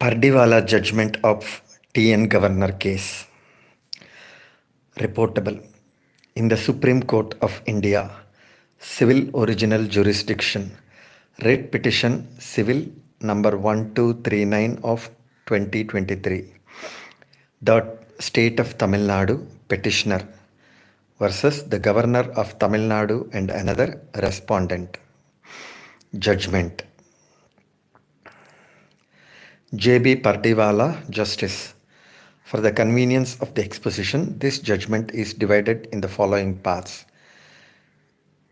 Pardiwala judgment of TN Governor case. Reportable. In the Supreme Court of India, Civil Original Jurisdiction, Writ Petition Civil number 1239 of 2023. The State of Tamil Nadu petitioner versus the Governor of Tamil Nadu and another respondent. Judgment. J.B. Pardiwala, Justice. For the convenience of the exposition, this judgment is divided in the following parts.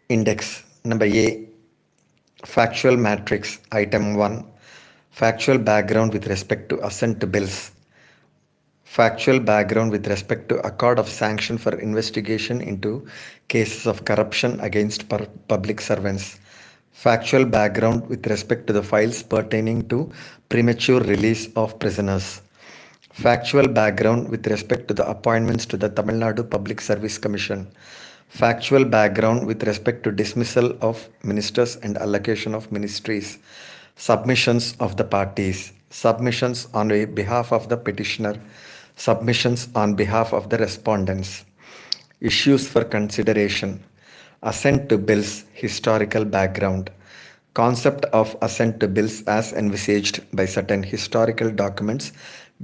Index. Number A. Factual matrix. Item 1. Factual background with respect to assent to bills. Factual background with respect to accord of sanction for investigation into cases of corruption against public servants. Factual background with respect to the files pertaining to premature release of prisoners. Factual background with respect to the appointments to the Tamil Nadu Public Service Commission. Factual background with respect to dismissal of ministers and allocation of ministries. Submissions of the parties. Submissions on behalf of the petitioner. Submissions on behalf of the respondents. Issues for consideration. Assent to bills, historical background. Concept of assent to bills as envisaged by certain historical documents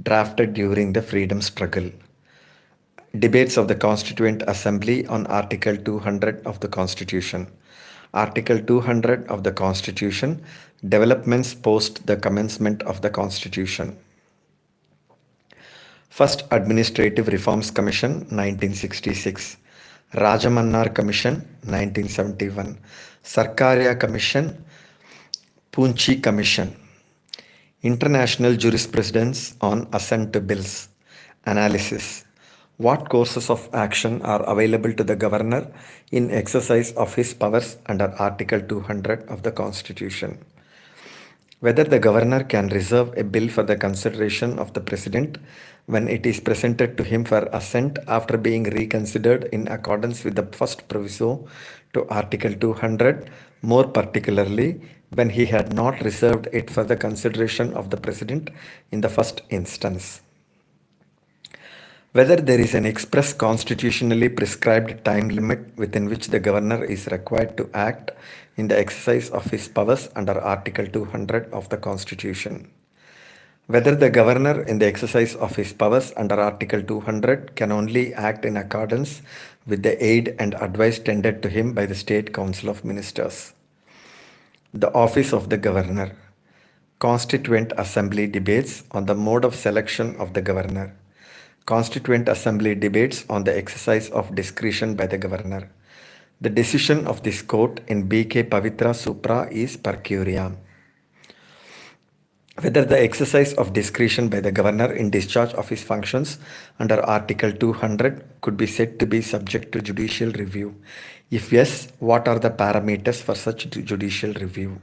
drafted during the freedom struggle. Debates of the Constituent Assembly on Article 200 of the Constitution. Article 200 of the Constitution, developments post the commencement of the Constitution. First Administrative Reforms Commission, 1966. Rajamannar Commission, 1971. Sarkaria Commission, Poonchi Commission. International Jurisprudence on Assent to Bills. Analysis. What courses of action are available to the Governor in exercise of his powers under Article 200 of the Constitution? Whether the Governor can reserve a bill for the consideration of the President when it is presented to him for assent after being reconsidered in accordance with the first proviso to Article 200, more particularly when he had not reserved it for the consideration of the President in the first instance. Whether there is an express constitutionally prescribed time limit within which the Governor is required to act in the exercise of his powers under Article 200 of the Constitution. Whether the Governor in the exercise of his powers under Article 200 can only act in accordance with the aid and advice tendered to him by the State Council of Ministers. The Office of the Governor. Constituent Assembly debates on the mode of selection of the Governor. Constituent Assembly debates on the exercise of discretion by the Governor. The decision of this court in B.K. Pavitra Supra is per curiam. Whether the exercise of discretion by the Governor in discharge of his functions under Article 200 could be said to be subject to judicial review. If yes, what are the parameters for such judicial review?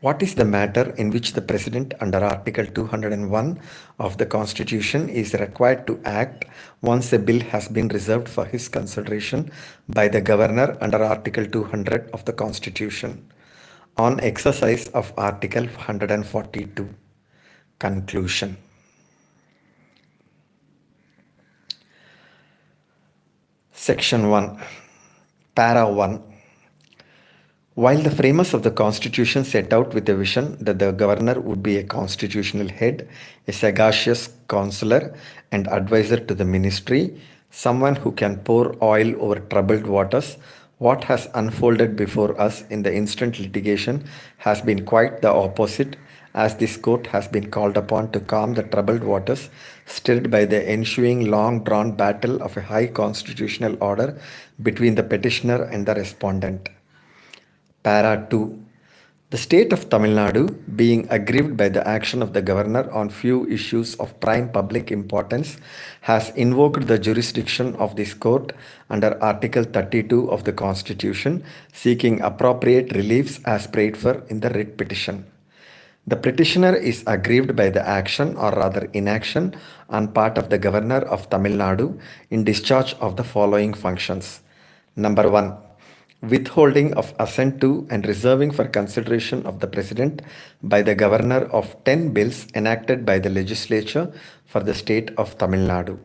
What is the matter in which the President under Article 201 of the Constitution is required to act once a bill has been reserved for his consideration by the Governor under Article 200 of the Constitution? On exercise of Article 142. Conclusion. Section 1. Para 1. While the framers of the Constitution set out with a vision that the Governor would be a constitutional head, a sagacious counselor and advisor to the ministry, someone who can pour oil over troubled waters, what has unfolded before us in the instant litigation has been quite the opposite, as this court has been called upon to calm the troubled waters stirred by the ensuing long-drawn battle of a high constitutional order between the petitioner and the respondent. Para 2. The state of Tamil Nadu, being aggrieved by the action of the Governor on few issues of prime public importance, has invoked the jurisdiction of this court under Article 32 of the Constitution, seeking appropriate reliefs as prayed for in the writ petition. The petitioner is aggrieved by the action or rather inaction on part of the Governor of Tamil Nadu in discharge of the following functions. Number 1. withholding of assent to and reserving for consideration of the President by the Governor of 10 bills enacted by the legislature for the state of Tamil Nadu.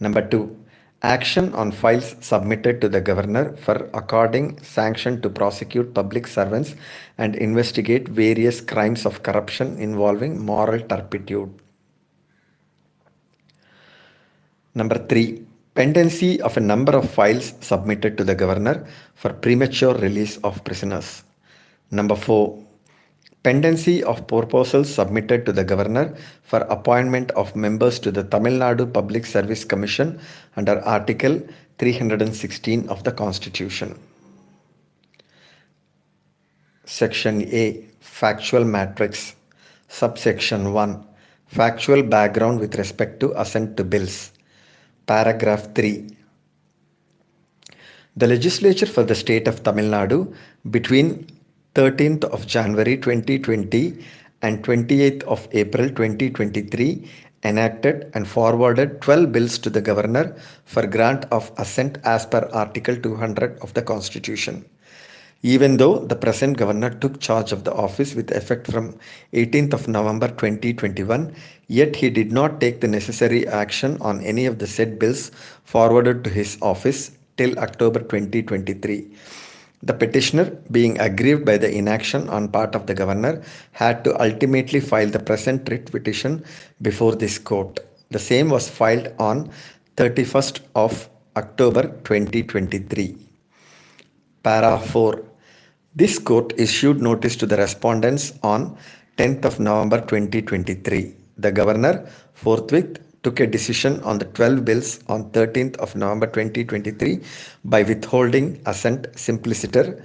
Number 2. Action on files submitted to the Governor for according sanction to prosecute public servants and investigate various crimes of corruption involving moral turpitude. Number 3. Pendency of a number of files submitted to the Governor for premature release of prisoners. Number 4. Pendency of proposals submitted to the Governor for appointment of members to the Tamil Nadu Public Service Commission under Article 316 of the Constitution. Section A. Factual Matrix. Subsection 1. Factual background with respect to assent to bills. Paragraph 3. The legislature for the state of Tamil Nadu between 13th of January 2020 and 28th of April 2023 enacted and forwarded 12 bills to the Governor for grant of assent as per Article 200 of the Constitution. Even though the present governor took charge of the office with effect from 18th of November 2021, yet he did not take the necessary action on any of the said bills forwarded to his office till October 2023. The petitioner, being aggrieved by the inaction on part of the governor, had to ultimately file the present writ petition before this court. The same was filed on 31st of October 2023. Para 4. This court issued notice to the respondents on 10th of November 2023. The governor forthwith took a decision on the 12 bills on 13th of November 2023 by withholding assent simpliciter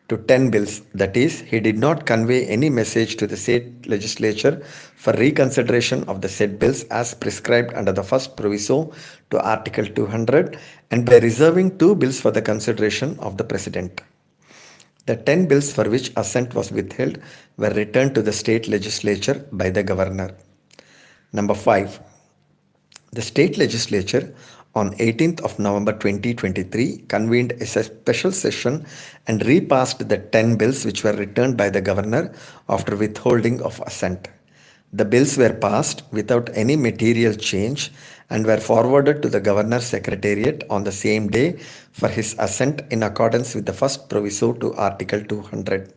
to 10 bills. That is, he did not convey any message to the state legislature for reconsideration of the said bills as prescribed under the first proviso to Article 200 and by reserving 2 bills for the consideration of the President. The 10 bills for which assent was withheld were returned to the state legislature by the governor. Number 5. The state legislature on 18th of November 2023 convened a special session and repassed the 10 bills which were returned by the governor after withholding of assent. The bills were passed without any material change and were forwarded to the governor's secretariat on the same day for his assent in accordance with the first proviso to Article 200.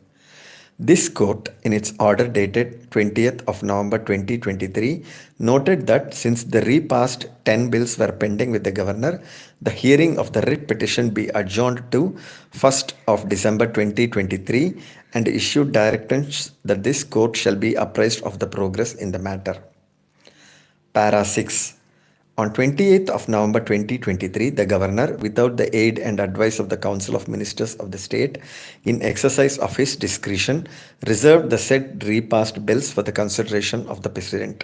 This court, in its order dated 20th of November 2023, noted that since the repassed 10 bills were pending with the governor, the hearing of the writ petition be adjourned to 1st of December 2023 and issued directions that this court shall be apprised of the progress in the matter. Para 6. On 28th of November 2023, the governor, without the aid and advice of the Council of Ministers of the state, in exercise of his discretion, reserved the said repassed bills for the consideration of the President.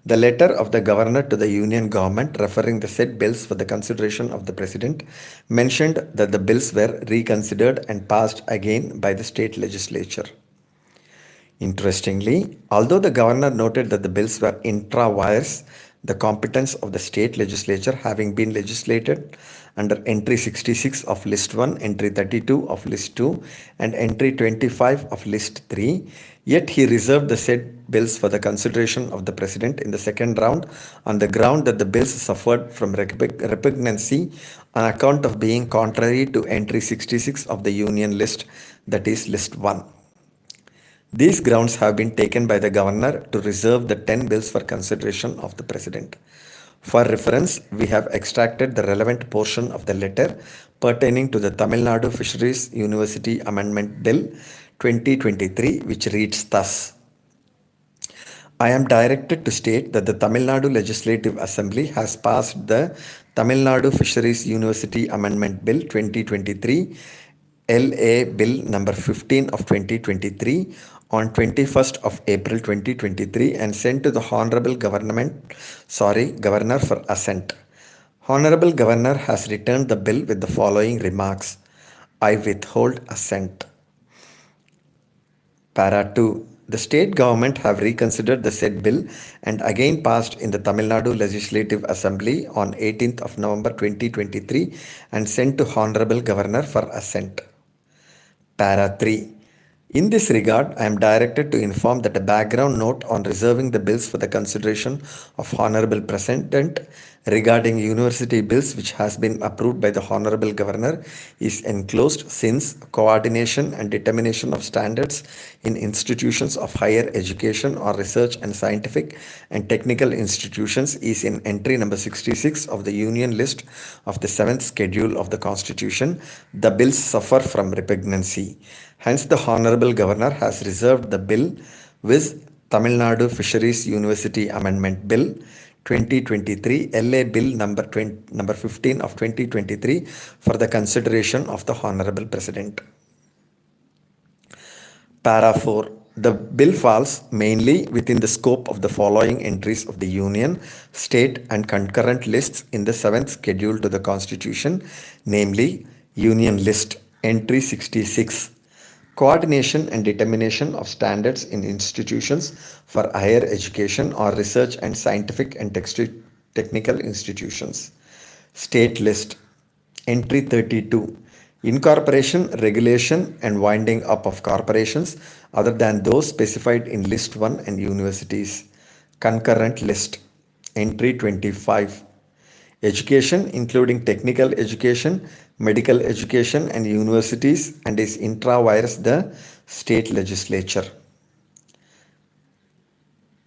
The letter of the governor to the Union government referring the said bills for the consideration of the President mentioned that the bills were reconsidered and passed again by the state legislature. Interestingly, although the governor noted that the bills were intra vires, the competence of the state legislature having been legislated under entry 66 of list 1, entry 32 of list 2 and entry 25 of list 3, yet he reserved the said bills for the consideration of the President in the second round on the ground that the bills suffered from repugnancy on account of being contrary to entry 66 of the Union list, that is list 1. These grounds have been taken by the governor to reserve the 10 bills for consideration of the President. For reference, we have extracted the relevant portion of the letter pertaining to the Tamil Nadu Fisheries University Amendment Bill 2023, which reads thus. I am directed to state that the Tamil Nadu Legislative Assembly has passed the Tamil Nadu Fisheries University Amendment Bill 2023 LA Bill number 15 of 2023 on 21st of April 2023 and sent to the Honorable Governor for assent. Honorable Governor has returned the bill with the following remarks. I withhold assent. Para 2. The state government have reconsidered the said bill and again passed in the Tamil Nadu Legislative Assembly on 18th of November 2023 and sent to Honorable Governor for assent. Para 3. In this regard, I am directed to inform that a background note on reserving the bills for the consideration of Honorable President regarding university bills which has been approved by the Honorable Governor is enclosed since coordination and determination of standards in institutions of higher education or research and scientific and technical institutions is in entry number 66 of the Union list of the 7th schedule of the Constitution. The bills suffer from repugnancy. Hence, the Honorable Governor has reserved the bill with Tamil Nadu Fisheries University Amendment Bill 2023 LA Bill number 15 of 2023 for the consideration of the Honorable President. Para 4. The bill falls mainly within the scope of the following entries of the Union, State and concurrent lists in the 7th schedule to the Constitution, namely Union List, Entry 66. Coordination and determination of standards in institutions for higher education or research and scientific and technical institutions. State List, Entry 32. Incorporation, regulation, and winding up of corporations other than those specified in List 1 and universities. Concurrent List, Entry 25. Education, including technical education, medical education, and universities, and is intra vires the state legislature.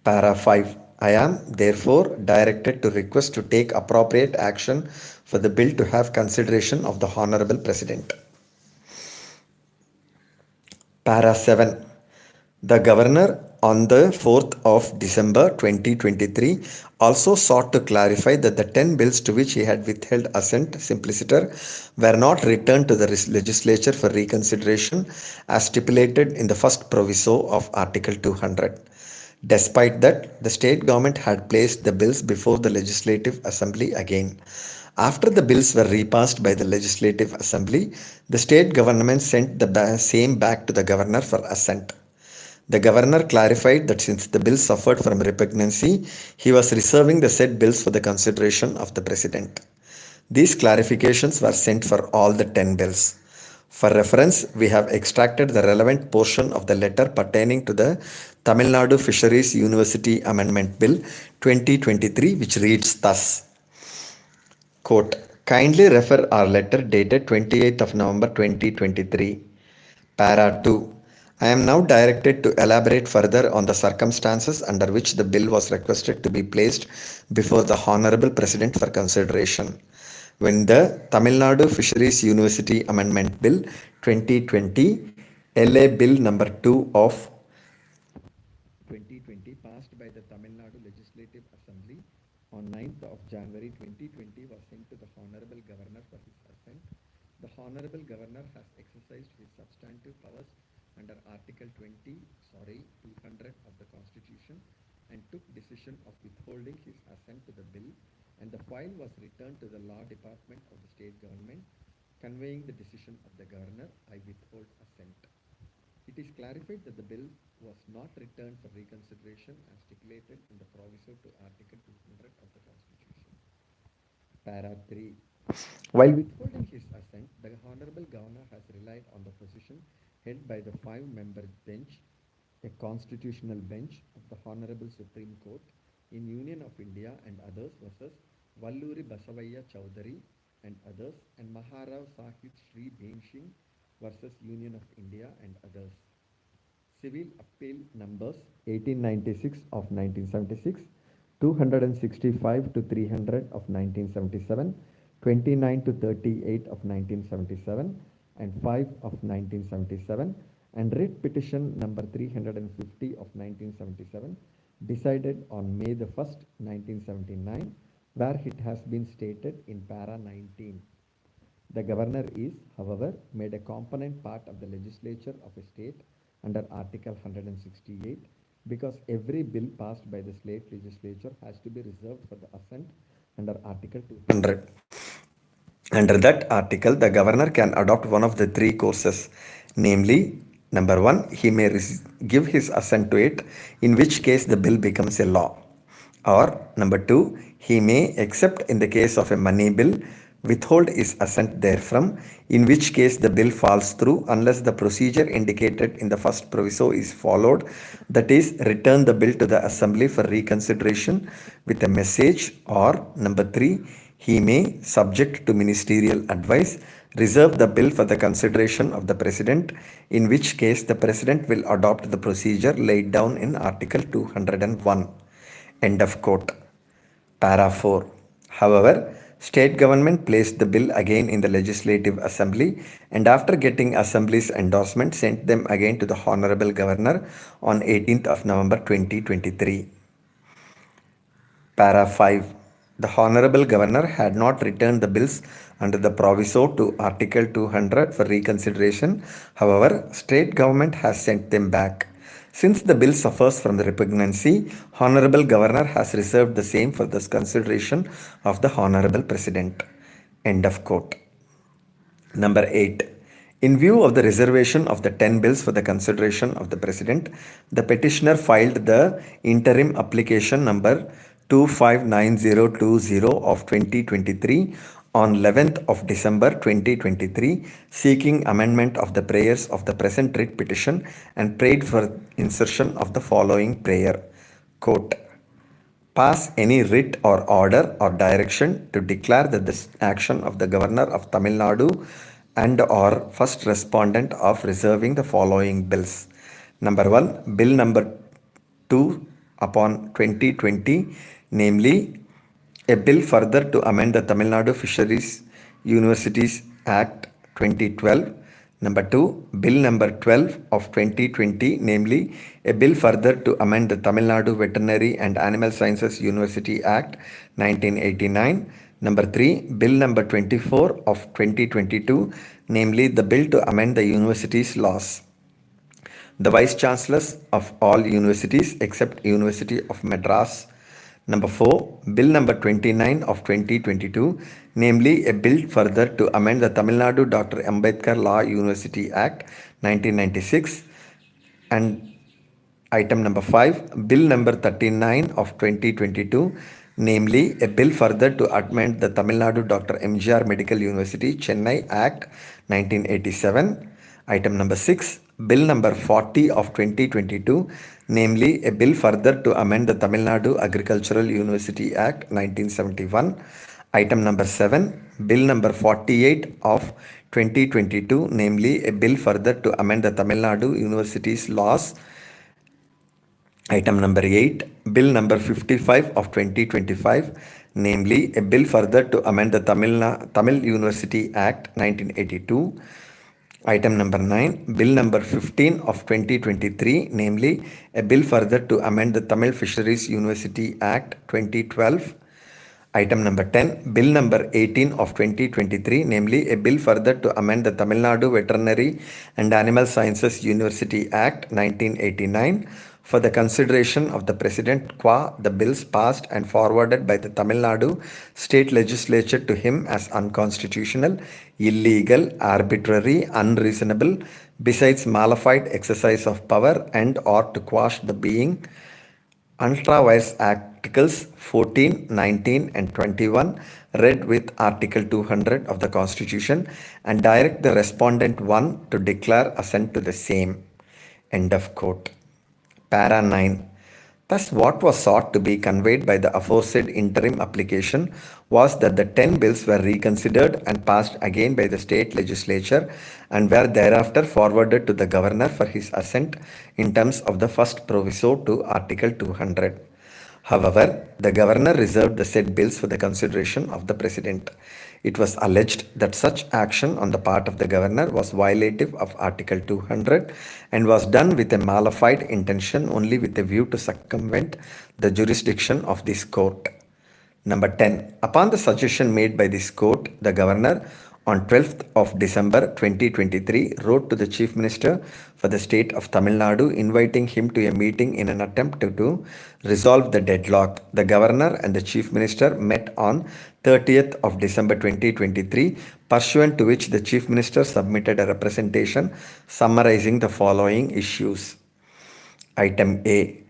Para 5. I am therefore directed to request to take appropriate action for the bill to have consideration of the Honorable President. Para 7. The Governor on the 4th of December 2023 also sought to clarify that the 10 bills to which he had withheld assent simpliciter were not returned to the legislature for reconsideration as stipulated in the first proviso of Article 200. Despite that, the state government had placed the bills before the Legislative Assembly again. After the bills were repassed by the Legislative Assembly, the state government sent the same back to the governor for assent. The governor clarified that since the bill suffered from repugnancy, he was reserving the said bills for the consideration of the president. These clarifications were sent for all the 10 bills. For reference, we have extracted the relevant portion of the letter pertaining to the Tamil Nadu Fisheries University Amendment Bill 2023, which reads thus. Quote, kindly refer our letter dated 28th of November 2023. Para 2. I am now directed to elaborate further on the circumstances under which the bill was requested to be placed before the Honorable President for consideration. When the Tamil Nadu Fisheries University Amendment Bill 2020 LA Bill number 2 of 2020 passed by the Tamil Nadu Legislative Assembly on 9th of January 2020 was sent to the Honorable Governor for his assent. The Honorable Governor has exercised his substantive powers under Article 200 of the Constitution and took decision of withholding his assent to the bill, and the file was returned to the Law Department of the state government, conveying the decision of the Governor, I withhold assent. It is clarified that the bill was not returned for reconsideration as stipulated in the proviso to Article 200 of the Constitution. Para 3. While withholding his assent, the Honorable Governor has relied on the position held by the 5-member bench, a constitutional bench of the Honorable Supreme Court in Union of India and others versus Valluri Basavaya Chowdhury and others, and Maharao Sahib Sri Bhimsing versus Union of India and others. Civil Appeal Numbers 1896 of 1976, 265 to 300 of 1977, 29 to 38 of 1977, and 5 of 1977, and writ petition number 350 of 1977, decided on May the 1st, 1979, where it has been stated in para 19. The governor is, however, made a component part of the legislature of a state under Article 168 because every bill passed by the state legislature has to be reserved for the assent under Article 200. Under that article, the governor can adopt one of the three courses, namely, number 1, he may give his assent to it, in which case the bill becomes a law. Or number 2, he may, except in the case of a money bill, withhold his assent therefrom, in which case the bill falls through unless the procedure indicated in the first proviso is followed, that is, return the bill to the assembly for reconsideration with a message, or number 3, he may, subject to ministerial advice, reserve the bill for the consideration of the president, in which case the president will adopt the procedure laid down in Article 201. End of quote. Para 4. However, state government placed the bill again in the Legislative Assembly and after getting Assembly's endorsement sent them again to the Honorable Governor on 18th of November 2023. Para 5. The Honorable Governor had not returned the bills under the proviso to Article 200 for reconsideration. However, state government has sent them back. Since the bill suffers from the repugnancy, Honorable Governor has reserved the same for the consideration of the Honorable President. End of quote. Number 8. In view of the reservation of the 10 bills for the consideration of the President, the petitioner filed the interim application number 259020 of 2023 on 11th of December 2023, seeking amendment of the prayers of the present writ petition and prayed for insertion of the following prayer. Quote, pass any writ or order or direction to declare that the action of the Governor of Tamil Nadu and or first respondent of reserving the following bills. Number 1, Bill number 2 upon 2020, namely a bill further to amend the Tamil Nadu Fisheries Universities Act 2012. Number 2, Bill number 12 of 2020, namely a bill further to amend the Tamil Nadu Veterinary and Animal Sciences University Act 1989. Number 3, Bill number 24 of 2022, namely the bill to amend the university's laws. The Vice Chancellors of all universities except University of Madras. Number 4, Bill number 29 of 2022, namely a bill further to amend the Tamil Nadu Dr. Ambedkar Law University Act 1996. And item number 5, Bill number 39 of 2022, namely a bill further to amend the Tamil Nadu Dr. MGR Medical University Chennai Act 1987. Item number 6, Bill number 40 of 2022, namely a bill further to amend the Tamil Nadu Agricultural University Act 1971. Item number 7, Bill number 48 of 2022, namely a bill further to amend the Tamil Nadu University's laws. Item number 8, Bill number 55 of 2025, namely a bill further to amend the Tamil University Act 1982. Item number 9, Bill number 15 of 2023, namely a bill further to amend the Tamil Fisheries University Act 2012. Item number 10, Bill number 18 of 2023, namely a bill further to amend the Tamil Nadu Veterinary and Animal Sciences University Act 1989 for the consideration of the President qua the bills passed and forwarded by the Tamil Nadu State Legislature to him as unconstitutional, illegal, arbitrary, unreasonable, besides malified exercise of power and or to quash the being ultra-vires Articles 14, 19 and 21 read with Article 200 of the Constitution and direct the respondent 1 to declare assent to the same. End of quote. Para 9. Thus, what was sought to be conveyed by the aforesaid interim application was that the 10 bills were reconsidered and passed again by the state legislature and were thereafter forwarded to the governor for his assent in terms of the first proviso to Article 200. However, the governor reserved the said bills for the consideration of the president. It was alleged that such action on the part of the governor was violative of Article 200 and was done with a malified intention only with a view to circumvent the jurisdiction of this court. Number 10. Upon the suggestion made by this court, the governor on 12th of December 2023 wrote to the Chief Minister for the state of Tamil Nadu inviting him to a meeting in an attempt to resolve the deadlock. The governor and the Chief Minister met on 30th of December 2023, pursuant to which the Chief Minister submitted a representation summarizing the following issues. Item A.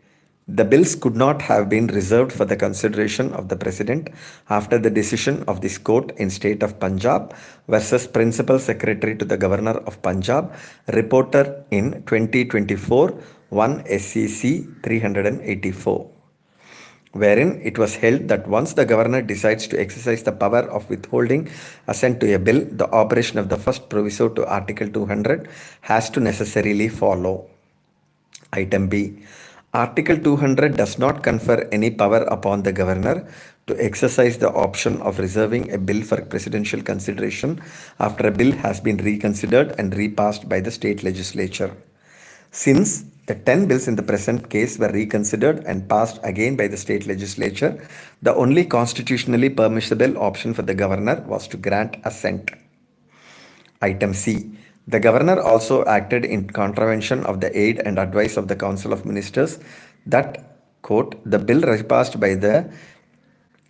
The bills could not have been reserved for the consideration of the President after the decision of this court in state of Punjab versus Principal Secretary to the Governor of Punjab, reporter in 2024 1 SCC 384, wherein it was held that once the governor decides to exercise the power of withholding assent to a bill, the operation of the first proviso to Article 200 has to necessarily follow. Item B. Article 200 does not confer any power upon the governor to exercise the option of reserving a bill for presidential consideration after a bill has been reconsidered and repassed by the state legislature. Since the 10 bills in the present case were reconsidered and passed again by the state legislature, the only constitutionally permissible option for the governor was to grant assent. Item C. The governor also acted in contravention of the aid and advice of the Council of Ministers that, quote, the bill repassed by the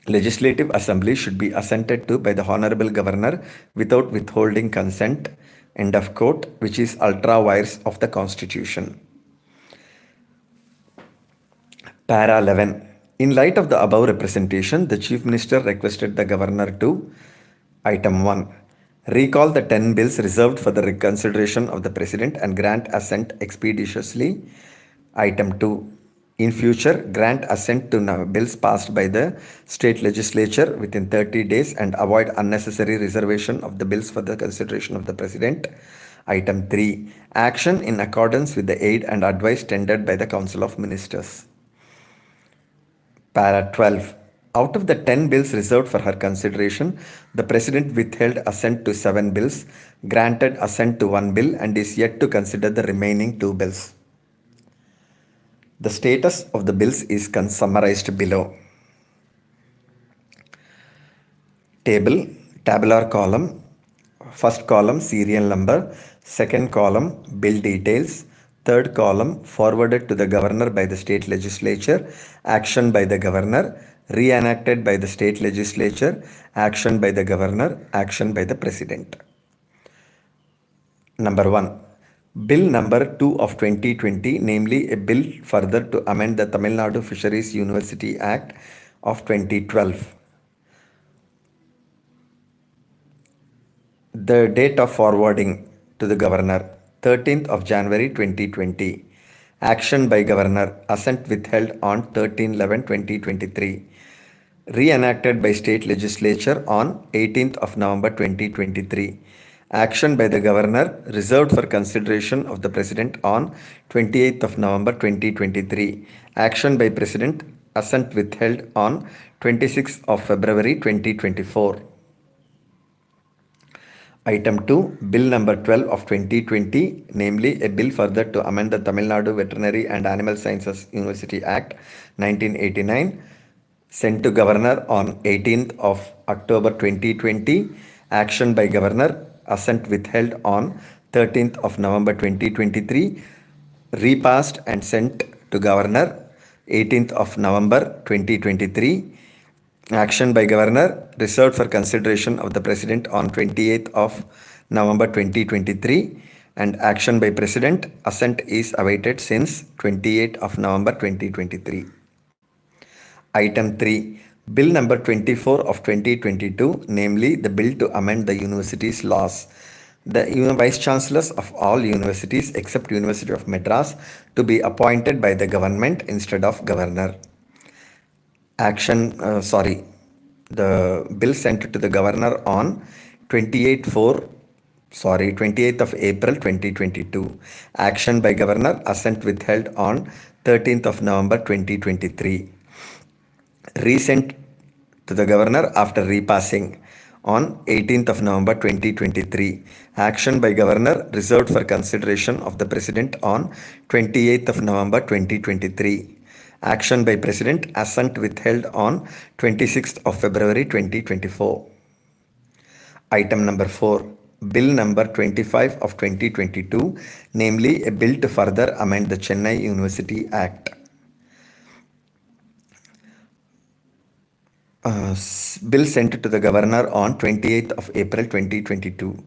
Legislative Assembly should be assented to by the Honorable Governor without withholding consent, end of quote, which is ultra vires of the Constitution. Para 11. In light of the above representation, the Chief Minister requested the Governor to Item 1. Recall the 10 bills reserved for the reconsideration of the President and grant assent expeditiously. Item 2. In future, grant assent to bills passed by the state legislature within 30 days and avoid unnecessary reservation of the bills for the consideration of the President. Item 3. Action in accordance with the aid and advice tendered by the Council of Ministers. Para 12. Out of the 10 bills reserved for her consideration, the President withheld assent to 7 bills, granted assent to 1 bill, and is yet to consider the remaining 2 bills. The status of the bills is summarized below. Table, tabular column, first column serial number, second column bill details, third column forwarded to the governor by the state legislature, action by the governor, reenacted by the state legislature, action by the governor, action by the president. Number 1. Bill number 2 of 2020, namely a bill further to amend the Tamil Nadu Fisheries University Act of 2012. The date of forwarding to the governor, 13th of January 2020. Action by governor, assent withheld on 13/11/2023. Reenacted by state legislature on 18th of November 2023. Action by the governor reserved for consideration of the president on 28th of November 2023. Action by president, assent withheld on 26th of February 2024. Item 2. Bill number 12 of 2020, namely a bill further to amend the Tamil Nadu Veterinary and Animal Sciences University Act 1989, sent to Governor on 18th of October 2020. Action by Governor, assent withheld on 13th of November 2023. Repassed and sent to Governor 18th of November 2023. Action by Governor reserved for consideration of the President on 28th of November 2023, and action by President, assent is awaited since 28th of November 2023. Item 3. Bill number 24 of 2022, namely the bill to amend the university's laws. The Vice Chancellors of all universities except University of Madras to be appointed by the government instead of Governor. The bill sent to the governor on 28th of April 2022. Action by governor, assent withheld on 13th of November 2023. Resent to the governor after repassing on 18th of November 2023. Action by governor reserved for consideration of the president on 28th of November 2023. Action by President, assent withheld on 26th of February 2024. Item number 4. Bill number 25 of 2022, namely a bill to further amend the Chennai University Act. Bill sent to the governor on 28th of April 2022.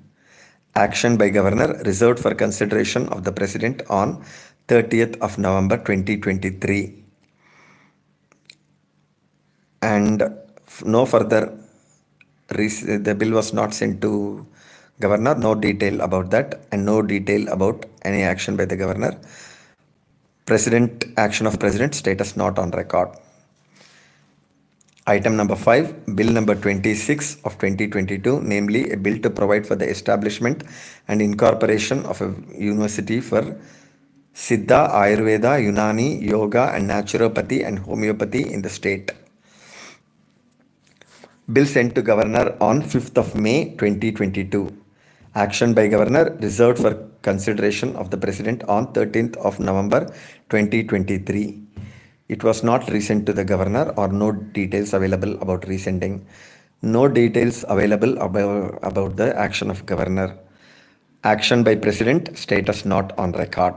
Action by governor reserved for consideration of the president on 30th of November 2023. and no further the bill was not sent to governor. No detail about that, and no detail about any action by the governor. President action of president status not on record. Item number 5, Bill number 26 of 2022, namely a bill to provide for the establishment and incorporation of a university for Siddha, Ayurveda, Unani, Yoga, and Naturopathy and Homeopathy in the state. Bill sent to Governor on 5th of May 2022. Action by Governor reserved for consideration of the President on 13th of November 2023. It was not resent to the Governor, or no details available about resending. No details available about the action of Governor. Action by President, status not on record.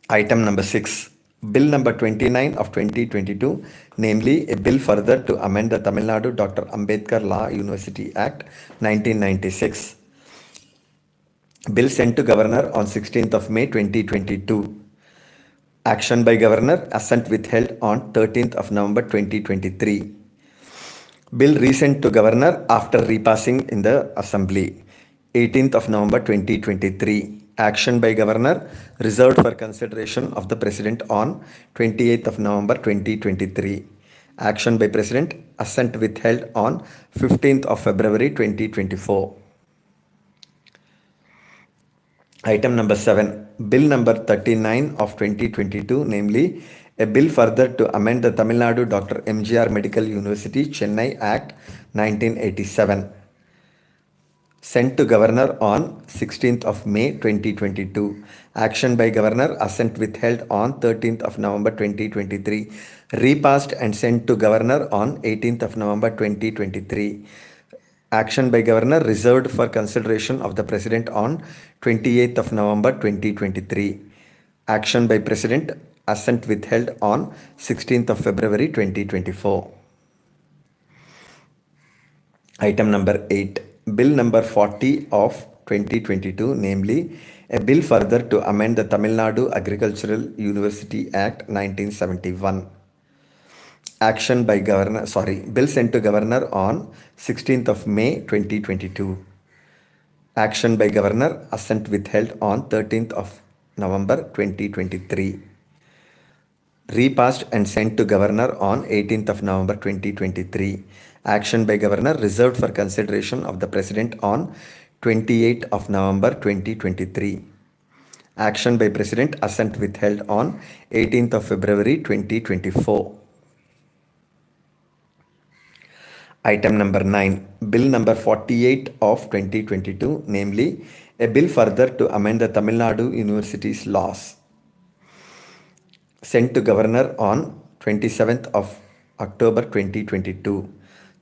Item number 6, Bill number 29 of 2022, namely a bill further to amend the Tamil Nadu Dr. Ambedkar Law University Act 1996. Bill sent to Governor on 16th of May 2022. Action by Governor, assent withheld on 13th of November 2023. Bill resent to Governor after repassing in the Assembly 18th of November 2023. Action by Governor reserved for consideration of the President on 28th of November 2023. Action by President, assent withheld on 15th of February 2024. Item number 7, Bill number 39 of 2022, namely a bill further to amend the Tamil Nadu Dr. MGR Medical University Chennai Act 1987. Sent to Governor on 16th of May 2022. Action by Governor, assent withheld on 13th of November 2023. Repassed and sent to Governor on 18th of November 2023. Action by Governor reserved for consideration of the President on 28th of November 2023. Action by President, assent withheld on 16th of February 2024. Item number 8, Bill number 40 of 2022, namely a bill further to amend the Tamil Nadu Agricultural University Act 1971. Action by Governor, Bill sent to Governor on 16th of May 2022. Action by Governor, assent withheld on 13th of November 2023. Repassed and sent to Governor on 18th of November 2023. Action by Governor reserved for consideration of the President on 28th of November 2023. Action by President, assent withheld on 18th of February 2024. Item number 9, Bill number 48 of 2022, namely a bill further to amend the Tamil Nadu University's laws. Sent to Governor on 27th of October 2022.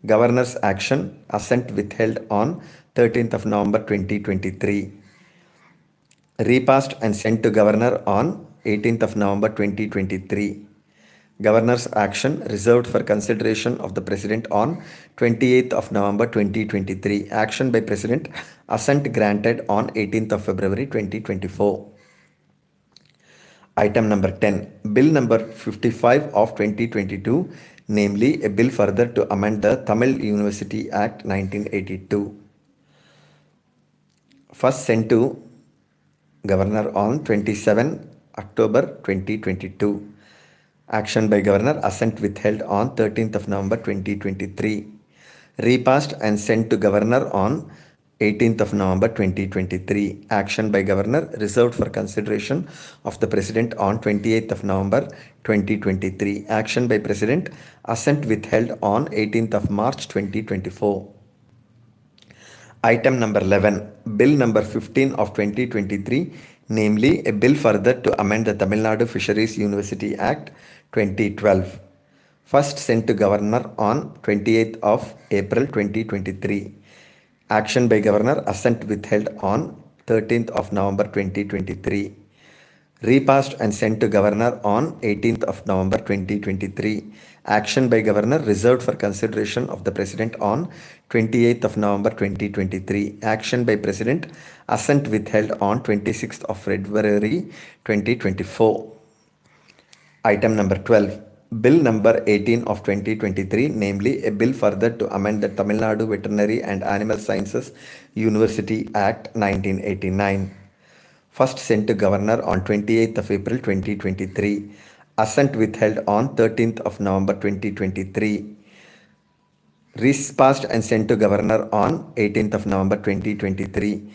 Governor's action, assent withheld on 13th of November 2023. Repassed and sent to Governor on 18th of November 2023. Governor's action reserved for consideration of the President on 28th of November 2023. Action by President, assent granted on 18th of February 2024. Item number 10, Bill number 55 of 2022, namely a bill further to amend the Tamil University Act 1982. First sent to Governor on 27 October 2022. Action by Governor, assent withheld on 13th of November 2023. Repassed and sent to Governor on 18th of November 2023. Action by Governor reserved for consideration of the President on 28th of November 2023. Action by President, assent withheld on 18th of March 2024. Item number 11, Bill number 15 of 2023, namely a bill further to amend the Tamil Nadu Fisheries University Act 2012. First sent to Governor on 28th of April 2023. Action by Governor, assent withheld on 13th of November 2023. Repassed and sent to Governor on 18th of November 2023. Action by Governor reserved for consideration of the President on 28th of November 2023. Action by President, assent withheld on 26th of February 2024. Item number 12, Bill number 18 of 2023, namely a bill further to amend the Tamil Nadu Veterinary and Animal Sciences University Act 1989. First sent to Governor on 28th of April 2023. Assent withheld on 13th of November 2023. Passed and sent to Governor on 18th of November 2023.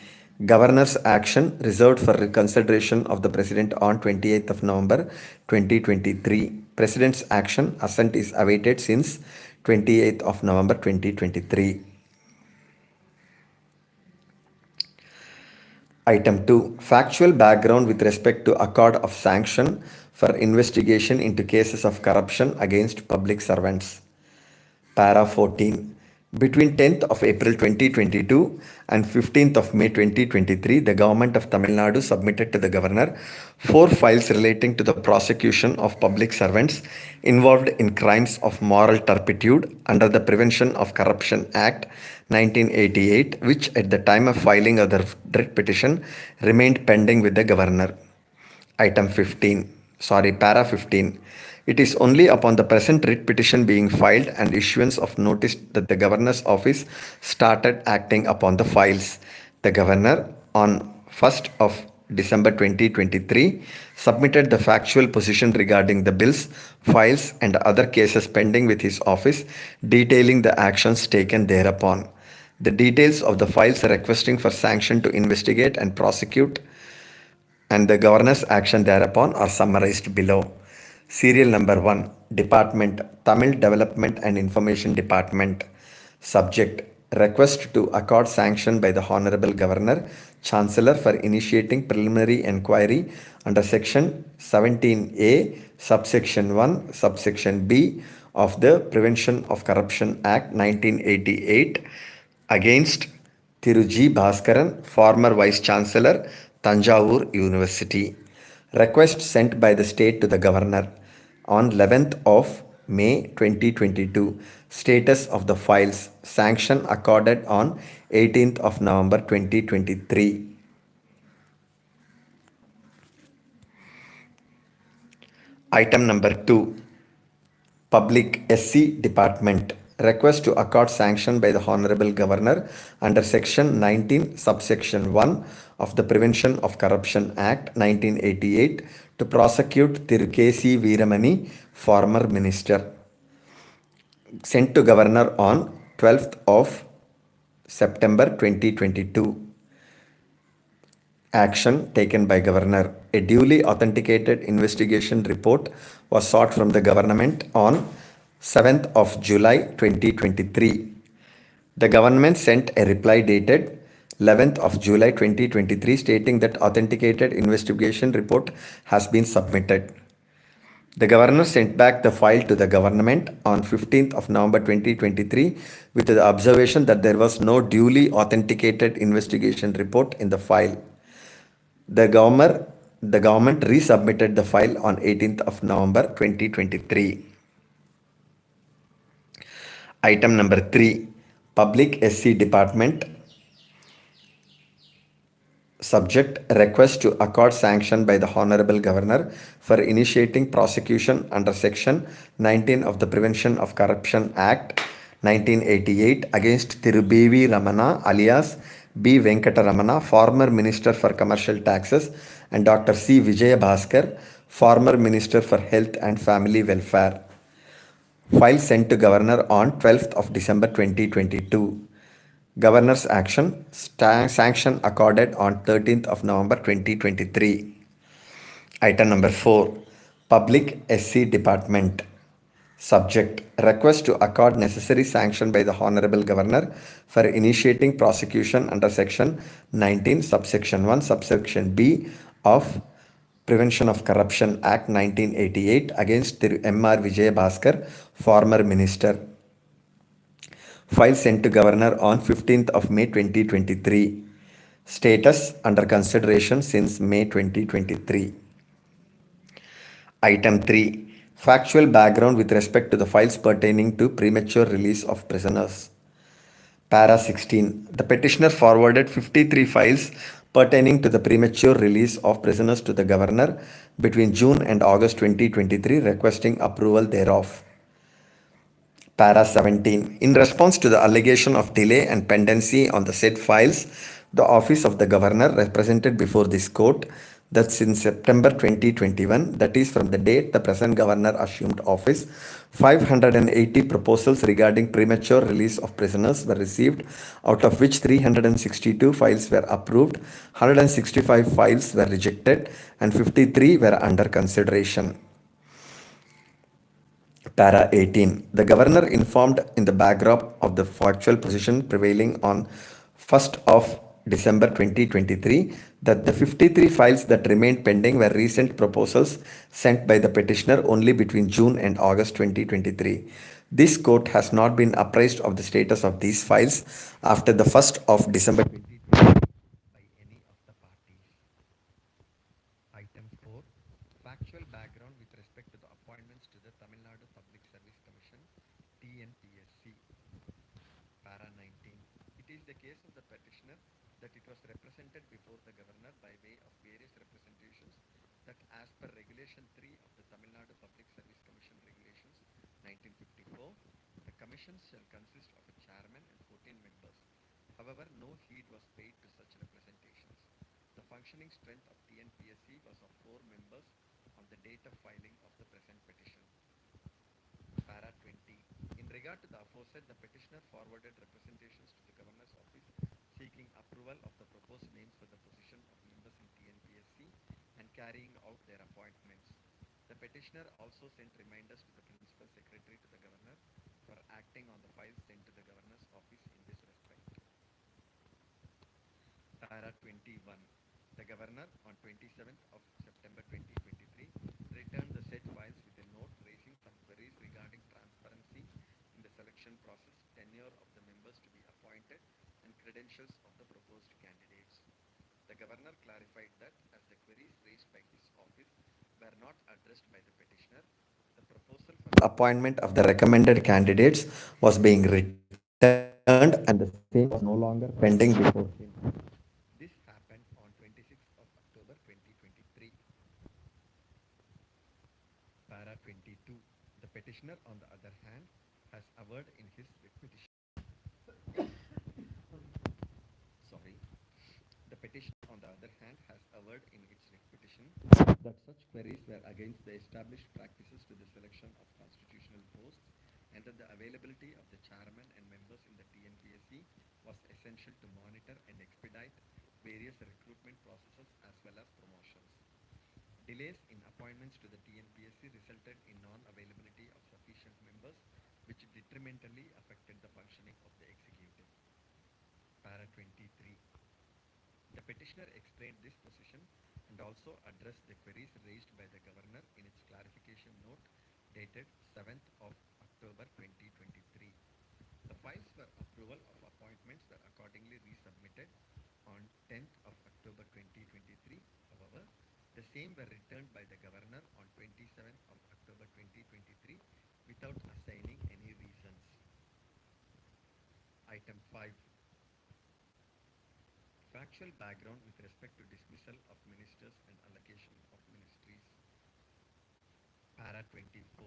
Governor's action reserved for consideration of the President on 28th of November 2023. President's action assent is awaited since 28th of November 2023. Item 2. Factual background with respect to accord of sanction for investigation into cases of corruption against public servants. Para 14. Between 10th of April 2022 and 15th of May 2023, the government of Tamil Nadu submitted to the governor 4 files relating to the prosecution of public servants involved in crimes of moral turpitude under the Prevention of Corruption Act 1988, which at the time of filing of the writ petition remained pending with the governor. Item 15. Para 15. It is only upon the present writ petition being filed and issuance of notice that the governor's office started acting upon the files. The governor, on 1st of December 2023, submitted the factual position regarding the bills, files, and other cases pending with his office, detailing the actions taken thereupon. The details of the files requesting for sanction to investigate and prosecute and the governor's action thereupon are summarized below. Serial number 1. Department, Tamil Development and Information Department. Subject, request to accord sanction by the Honorable Governor, Chancellor for initiating preliminary inquiry under Section 17A, Subsection 1, Subsection B of the Prevention of Corruption Act 1988 against Thiru G. Bhaskaran, former Vice Chancellor, Tanjavur University. Request sent by the state to the Governor on 11th of May 2022. Status of the files. Sanction accorded on 18th of November 2023. Item number 2. Public SC Department. Request to accord sanction by the Honorable Governor under Section 19, Subsection 1 of the Prevention of Corruption Act 1988 to prosecute Thiru K.C. Veeramani, former Minister. Sent to Governor on 12th of September 2022. Action taken by Governor. A duly authenticated investigation report was sought from the government on 7th of July 2023. The government sent a reply dated 11th of July 2023 stating that authenticated investigation report has been submitted. The governor sent back the file to the government on 15th of November 2023 with the observation that there was no duly authenticated investigation report in the file. The government resubmitted the file on 18th of November 2023. Item number 3. Public SC Department. Subject, request to accord sanction by the Honorable Governor for initiating prosecution under Section 19 of the Prevention of Corruption Act 1988 against Thiru B.V. Ramana alias B. Venkataramana, former Minister for Commercial Taxes, and Dr. C. Vijaya Bhaskar, former Minister for Health and Family Welfare. File sent to Governor on 12th of December 2022. Governor's action, sanction accorded on 13th of November 2023. Item number 4. Public SC Department. Subject, request to accord necessary sanction by the Honorable Governor for initiating prosecution under Section 19, Subsection 1, Subsection B of Prevention of Corruption Act 1988 against M.R. Vijay Bhaskar, former Minister. File sent to Governor on 15th of May 2023. Status under consideration since May 2023. Item 3. Factual background with respect to the files pertaining to premature release of prisoners. Para 16. The petitioner forwarded 53 files pertaining to the premature release of prisoners to the governor between June and August 2023, requesting approval thereof. Para 17. In response to the allegation of delay and pendency on the said files, the Office of the Governor represented before this court that since September 2021, that is from the date the present governor assumed office, 580 proposals regarding premature release of prisoners were received, out of which 362 files were approved, 165 files were rejected, and 53 were under consideration. Para 18. The governor informed in the backdrop of the factual position prevailing on 1st of December 2023 that the 53 files that remained pending were recent proposals sent by the petitioner only between June and August 2023. This court has not been apprised of the status of these files after the 1st of December 2023 by any of the parties. Item 4. Factual background with respect to the appointments to the Tamil Nadu Public Service Commission TNPSC. Para 19. It is the case of the petitioner that it was represented before the governor by way of various representations that as per Regulation 3 of the Tamil Nadu Public Service Commission Regulations 1954, the commission shall consist of a chairman and 14 members. However, no heed was paid to such representations. The functioning strength of TNPSC was of 4 members on the date of filing of the present petition. Para 20. In regard to the aforesaid, the petitioner forwarded representations to the Governor's office seeking approval of the proposed names for the position of members in TNPSC and carrying out their appointments. The petitioner also sent reminders to the Principal Secretary to the Governor for acting on the files sent to the Governor's office in this respect. Para 21. The Governor, on 27th of September 2023, returned the said files with a note raising some queries regarding transparency in the selection process, tenure of the members to be appointed, and credentials of the proposed candidates. The Governor clarified that as the queries raised by his office were not addressed by the petitioner, the proposal for the appointment of the recommended candidates was being returned and the same was no longer pending before him. This happened on 26th of October 2023. Para 22. The petitioner, on the other hand, has averred in his petition. Sorry. The petitioner, on the other hand, has averred in its petition that such queries were against the established practices to the selection of constitutional posts and that the availability of the chairman and members in the TNPSC was essential to monitor and expedite various recruitment processes as well as promotions. Delays in appointments to the TNPSC resulted in non-availability of sufficient members, which detrimentally affected the functioning of the executive. Para 23. The petitioner explained this position and also addressed the queries raised by the Governor in its clarification note dated 7th of October 2023. The files for approval of appointments were accordingly resubmitted on 10th of October 2023. However, the same were returned by the Governor on 27th of October 2023 without assigning any reasons. Item 5. Factual background with respect to dismissal of ministers and allocation of ministries. Para 24.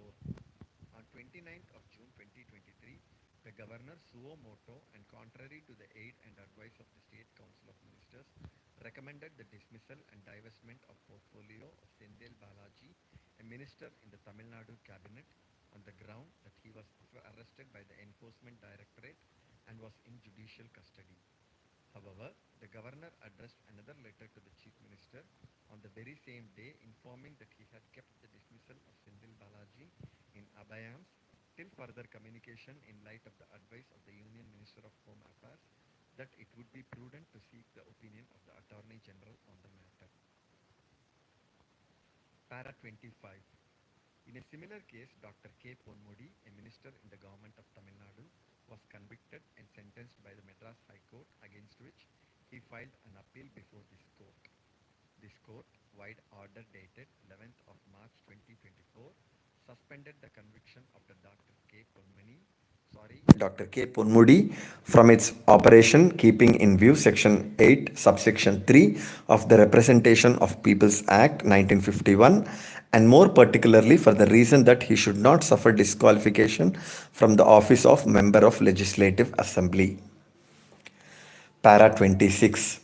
On 29th of June 2023, the Governor suo moto and contrary to the aid and advice of the State Council of Ministers recommended the dismissal and divestment of portfolio of Sendil Balaji, a minister in the Tamil Nadu cabinet, on the ground that he was arrested by the Enforcement Directorate and was in judicial custody. However, the Governor addressed another letter to the Chief Minister on the very same day informing that he had kept the dismissal of Sendil Balaji in abeyance till further communication in light of the advice of the Union Minister of Home Affairs that it would be prudent to seek the opinion of the Attorney General on the matter. Para 25. In a similar case, Dr. K. Ponmudi, a minister in the government of Tamil Nadu, was convicted and sentenced by the Madras High Court, against which he filed an appeal before this court. This court, wide order dated 11th of March 2024, suspended the conviction of the Dr. K. Ponmudi Dr. K. Ponmudi from its operation keeping in view Section 8, subsection 3 of the Representation of Peoples Act 1951, and more particularly for the reason that he should not suffer disqualification from the office of Member of Legislative Assembly. Para 26.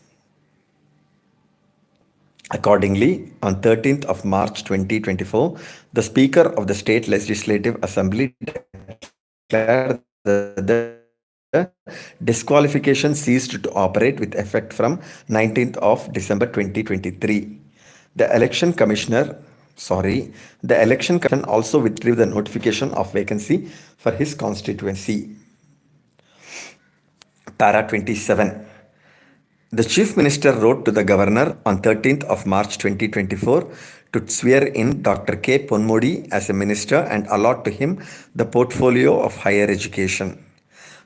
Accordingly, on 13th of March 2024, the Speaker of the State Legislative Assembly declared the disqualification ceased to operate with effect from 19th of December 2023. The election commissioner, the election commission also withdrew the notification of vacancy for his constituency. Para 27. The Chief Minister wrote to the Governor on 13th of March 2024 to swear in Dr. K. Ponmudi as a minister and allot to him the portfolio of higher education.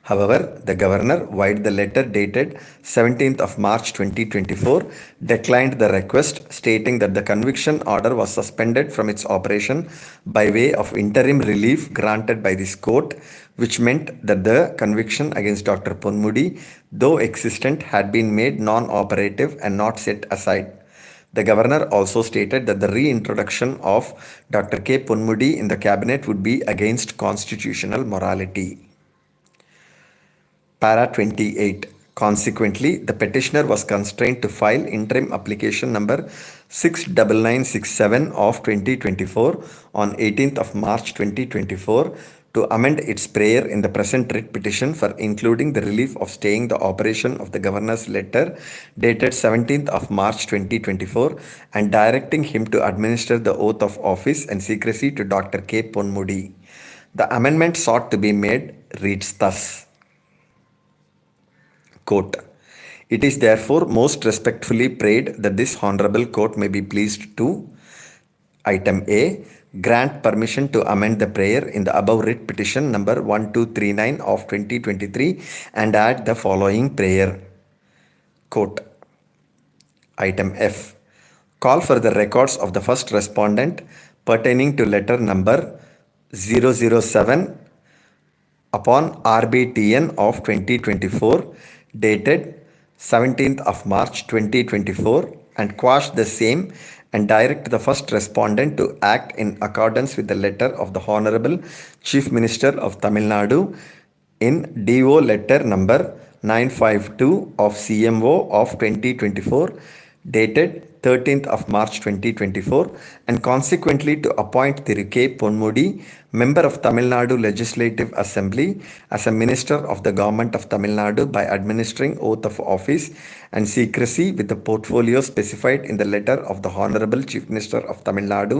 However, the Governor, via the letter dated 17th of March 2024, declined the request, stating that the conviction order was suspended from its operation by way of interim relief granted by this court, which meant that the conviction against Dr. Ponmudi, though existent, had been made non-operative and not set aside. The governor also stated that the reintroduction of Dr. K. Ponmudi in the cabinet would be against constitutional morality. Para 28. Consequently, the petitioner was constrained to file interim application number 69967 of 2024 on 18th of March 2024 to amend its prayer in the present writ petition for including the relief of staying the operation of the governor's letter dated 17th of March 2024 and directing him to administer the oath of office and secrecy to Dr. K. Ponmudi. The amendment sought to be made reads thus. Court. It is therefore most respectfully prayed that this Honorable Court may be pleased to Item A. Grant permission to amend the prayer in the above writ petition number 1239 of 2023 and add the following prayer. Court. Item F. Call for the records of the first respondent pertaining to letter number 007 upon RBTN of 2024 dated 17th of March 2024 and quash the same and direct the first respondent to act in accordance with the letter of the Honorable Chief Minister of Tamil Nadu in DO letter number 952 of CMO of 2024 dated 13th of March 2024 and consequently to appoint Thiru K. Ponmudi, member of Tamil Nadu Legislative Assembly, as a minister of the government of Tamil Nadu by administering oath of office and secrecy with the portfolio specified in the letter of the Honorable Chief Minister of Tamil Nadu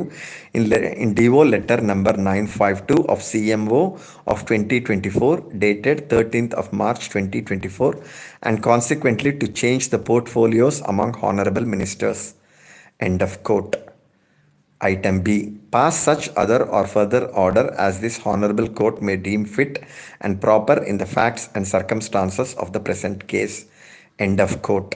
in DO letter number 952 of CMO of 2024 dated 13th of March 2024 and consequently to change the portfolios among honorable ministers. End of quote. Item B. Pass such other or further order as this Honorable Court may deem fit and proper in the facts and circumstances of the present case. End of quote.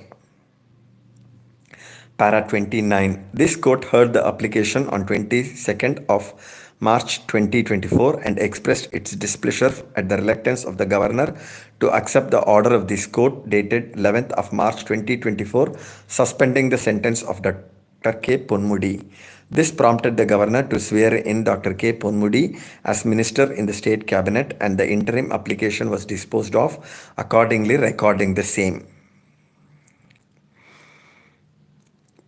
Para 29. This court heard the application on 22nd of March 2024 and expressed its displeasure at the reluctance of the governor to accept the order of this court dated 11th of March 2024 suspending the sentence of Dr. K. Ponmudi. This prompted the governor to swear in Dr. K. Ponmudi as minister in the state cabinet and the interim application was disposed of, accordingly recording the same.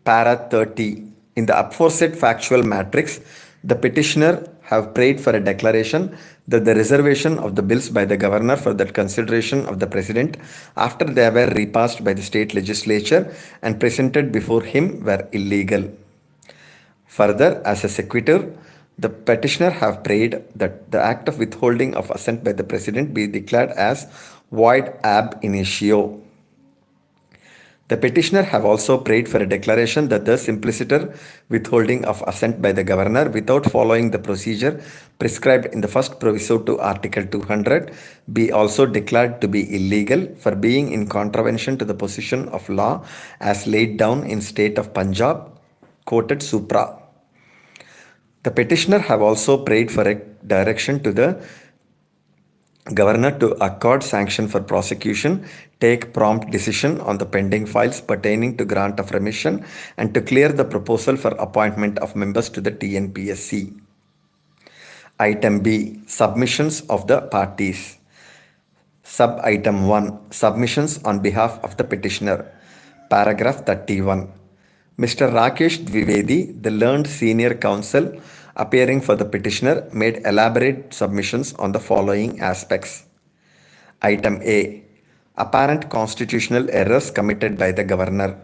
Para 30. In the aforesaid factual matrix, the petitioner have prayed for a declaration that the reservation of the bills by the governor for the consideration of the president after they were repassed by the state legislature and presented before him were illegal. Further, as a sequitur, the petitioner have prayed that the act of withholding of assent by the president be declared as void ab initio. The petitioner have also prayed for a declaration that the simpliciter withholding of assent by the governor without following the procedure prescribed in the first proviso to Article 200 be also declared to be illegal for being in contravention to the position of law as laid down in state of Punjab, quoted supra. The petitioner have also prayed for a direction to the Governor to accord sanction for prosecution, take prompt decision on the pending files pertaining to grant of remission, and to clear the proposal for appointment of members to the TNPSC. Item B. Submissions of the parties. Sub-item 1. Submissions on behalf of the petitioner. Paragraph 31. Mr. Rakesh Dwivedi, the learned senior counsel appearing for the petitioner, made elaborate submissions on the following aspects. Item A. Apparent constitutional errors committed by the governor.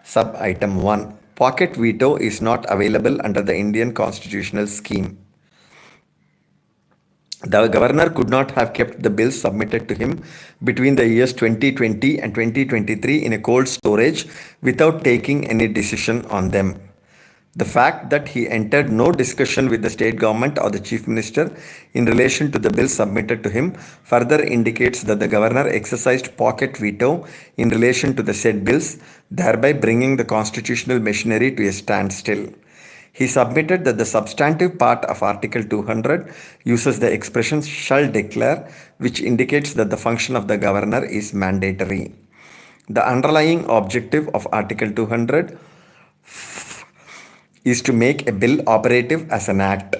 Sub-item 1. Pocket veto is not available under the Indian constitutional scheme. The governor could not have kept the bills submitted to him between the years 2020 and 2023 in a cold storage without taking any decision on them. The fact that he entered no discussion with the state government or the chief minister in relation to the bills submitted to him further indicates that the governor exercised pocket veto in relation to the said bills, thereby bringing the constitutional machinery to a standstill. He submitted that the substantive part of Article 200 uses the expression shall declare, which indicates that the function of the governor is mandatory. The underlying objective of Article 200 is to make a bill operative as an act.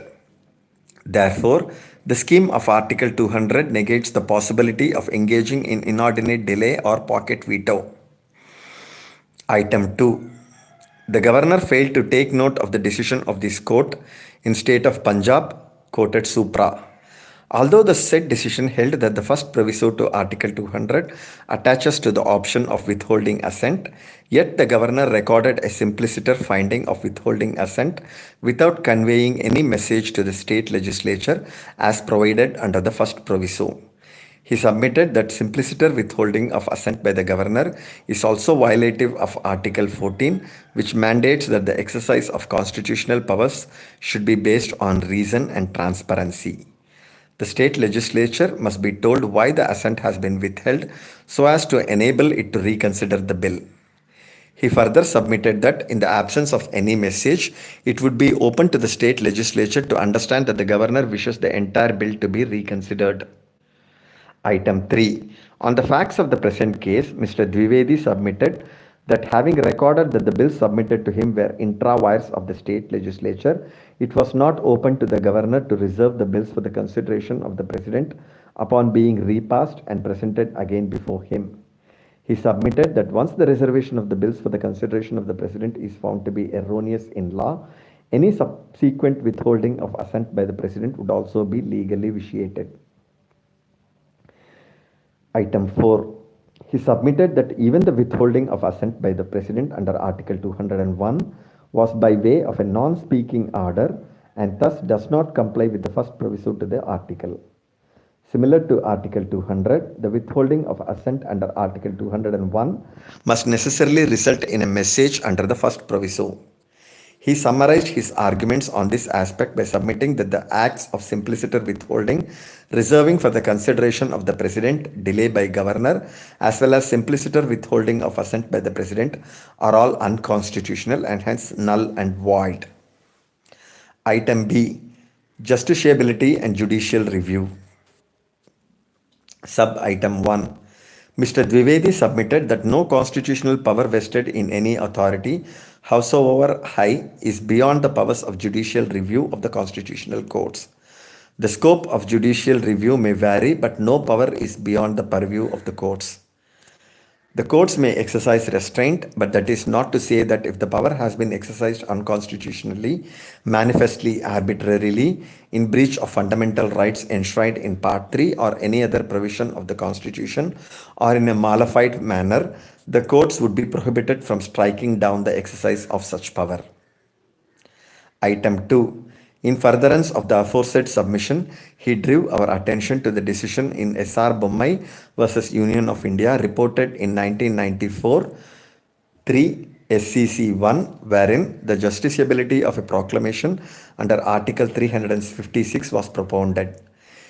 Therefore, the scheme of Article 200 negates the possibility of engaging in inordinate delay or pocket veto. Item 2. The governor failed to take note of the decision of this court in state of Punjab, quoted Supra. Although the said decision held that the first proviso to Article 200 attaches to the option of withholding assent, yet the governor recorded a simpliciter finding of withholding assent without conveying any message to the state legislature as provided under the first proviso. He submitted that simpliciter withholding of assent by the governor is also violative of Article 14, which mandates that the exercise of constitutional powers should be based on reason and transparency. The state legislature must be told why the assent has been withheld so as to enable it to reconsider the bill. He further submitted that in the absence of any message, it would be open to the state legislature to understand that the governor wishes the entire bill to be reconsidered. Item 3. On the facts of the present case, Mr. Dwivedi submitted that having recorded that the bills submitted to him were intra-vires of the state legislature, it was not open to the governor to reserve the bills for the consideration of the president upon being repassed and presented again before him. He submitted that once the reservation of the bills for the consideration of the president is found to be erroneous in law, any subsequent withholding of assent by the president would also be legally vitiated. Item 4. He submitted that even the withholding of assent by the President under Article 201 was by way of a non-speaking order and thus does not comply with the first proviso to the article. Similar to Article 200, the withholding of assent under Article 201 must necessarily result in a message under the first proviso. He summarized his arguments on this aspect by submitting that the acts of simpliciter withholding, reserving for the consideration of the president, delay by governor, as well as simpliciter withholding of assent by the president are all unconstitutional and hence null and void. Item B. Justiciability and judicial review. Sub-item 1. Mr. Dwivedi submitted that no constitutional power vested in any authority, howsoever high, is beyond the powers of judicial review of the constitutional courts. The scope of judicial review may vary, but no power is beyond the purview of the courts. The courts may exercise restraint, but that is not to say that if the power has been exercised unconstitutionally, manifestly arbitrarily, in breach of fundamental rights enshrined in Part 3 or any other provision of the Constitution, or in a malified manner, the courts would be prohibited from striking down the exercise of such power. Item 2. In furtherance of the aforesaid submission, he drew our attention to the decision in S.R. Bommai versus Union of India reported in 1994 3 SCC 1, wherein the justiciability of a proclamation under Article 356 was propounded.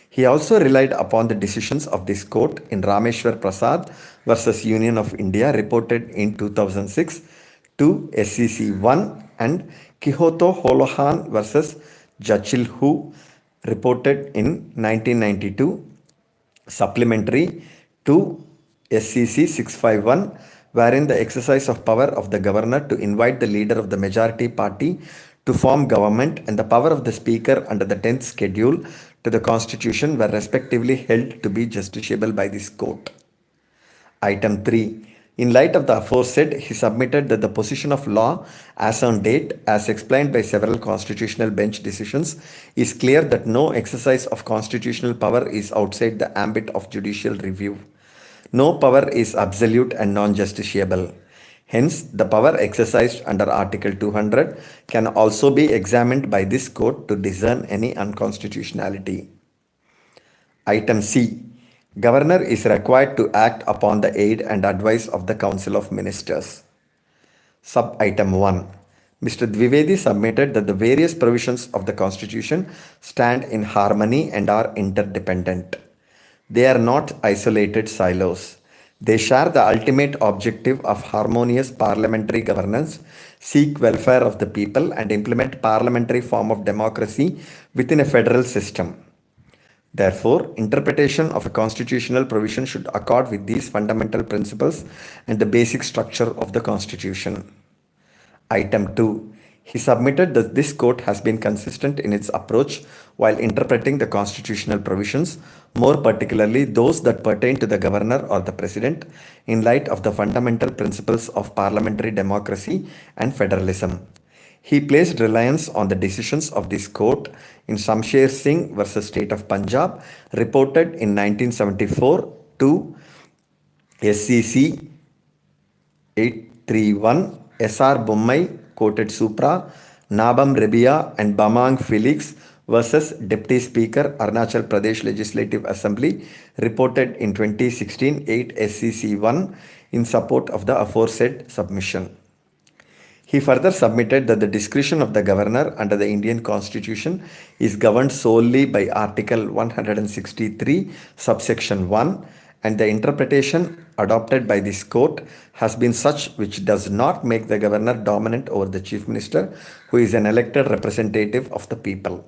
He also relied upon the decisions of this court in Rameshwar Prasad versus Union of India reported in 2006 2 SCC 1 and Kihoto Holohan versus Jachilhu reported in 1992 supplementary to SCC 651, wherein the exercise of power of the governor to invite the leader of the majority party to form government and the power of the speaker under the 10th schedule to the constitution were respectively held to be justiciable by this court. Item 3. In light of the aforesaid, he submitted that the position of law as on date, as explained by several constitutional bench decisions, is clear that no exercise of constitutional power is outside the ambit of judicial review. No power is absolute and non justiciable. Hence, the power exercised under Article 200 can also be examined by this court to discern any unconstitutionality. Item C. Governor is required to act upon the aid and advice of the Council of Ministers. Sub item 1. Mr. Dwivedi submitted that the various provisions of the Constitution stand in harmony and are interdependent. They are not isolated silos. They share the ultimate objective of harmonious parliamentary governance, seek welfare of the people, and implement parliamentary form of democracy within a federal system. Therefore, interpretation of a constitutional provision should accord with these fundamental principles and the basic structure of the Constitution. Item 2. He submitted that this court has been consistent in its approach while interpreting the constitutional provisions, more particularly those that pertain to the governor or the president, in light of the fundamental principles of parliamentary democracy and federalism. He placed reliance on the decisions of this court in Shamsher Singh versus State of Punjab, reported in 1974 to SCC 831, SR Bommai quoted Supra, Nabam Rebia and Bamang Felix versus Deputy Speaker Arunachal Pradesh Legislative Assembly, reported in 2016 8 SCC 1 in support of the aforesaid submission. He further submitted that the discretion of the governor under the Indian Constitution is governed solely by Article 163, subsection 1, and the interpretation adopted by this court has been such which does not make the governor dominant over the chief minister, who is an elected representative of the people.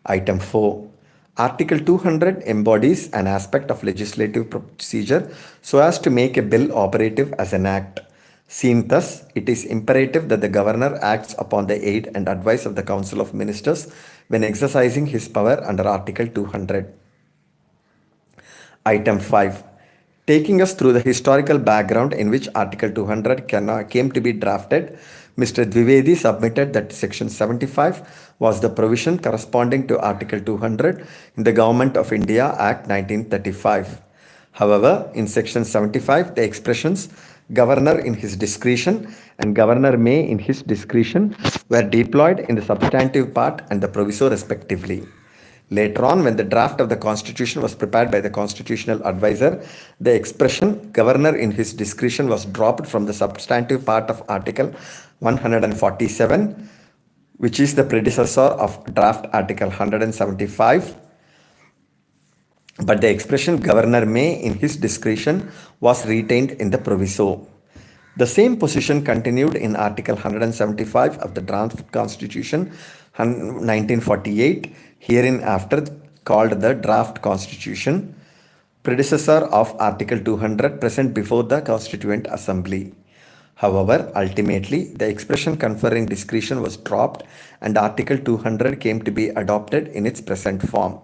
Item 4. Article 200 embodies an aspect of legislative procedure so as to make a bill operative as an act. Seen thus, it is imperative that the governor acts upon the aid and advice of the Council of Ministers when exercising his power under Article 200. Item 5. Taking us through the historical background in which Article 200 came to be drafted, Mr. Dwivedi submitted that Section 75 was the provision corresponding to Article 200 in the Government of India Act 1935. However, in Section 75, the expressions governor in his discretion and governor may in his discretion were deployed in the substantive part and the proviso respectively. Later on, when the draft of the constitution was prepared by the constitutional advisor, the expression governor in his discretion was dropped from the substantive part of Article 147, which is the predecessor of draft Article 175, but the expression governor may in his discretion was retained in the proviso. The same position continued in Article 175 of the draft constitution 1948, hereinafter called the draft constitution, predecessor of Article 200 present before the Constituent Assembly. However, ultimately, the expression conferring discretion was dropped and Article 200 came to be adopted in its present form.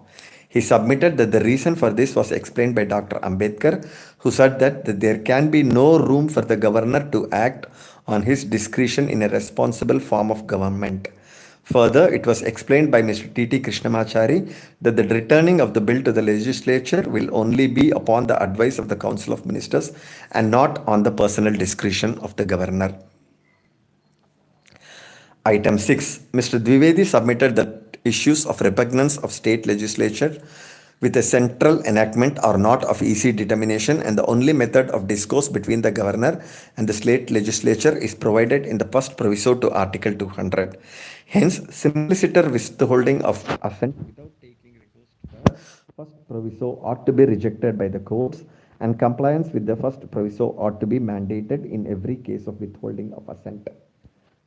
He submitted that the reason for this was explained by Dr. Ambedkar, who said that there can be no room for the governor to act on his discretion in a responsible form of government. Further, it was explained by Mr. T.T. Krishnamachari that the returning of the bill to the legislature will only be upon the advice of the Council of Ministers and not on the personal discretion of the governor. Item 6. Mr. Dwivedi submitted that issues of repugnance of state legislature with a central enactment are not of easy determination, and the only method of discourse between the governor and the state legislature is provided in the first proviso to Article 200. Hence, simpliciter withholding of assent without taking recourse to the first proviso ought to be rejected by the courts, and compliance with the first proviso ought to be mandated in every case of withholding of assent.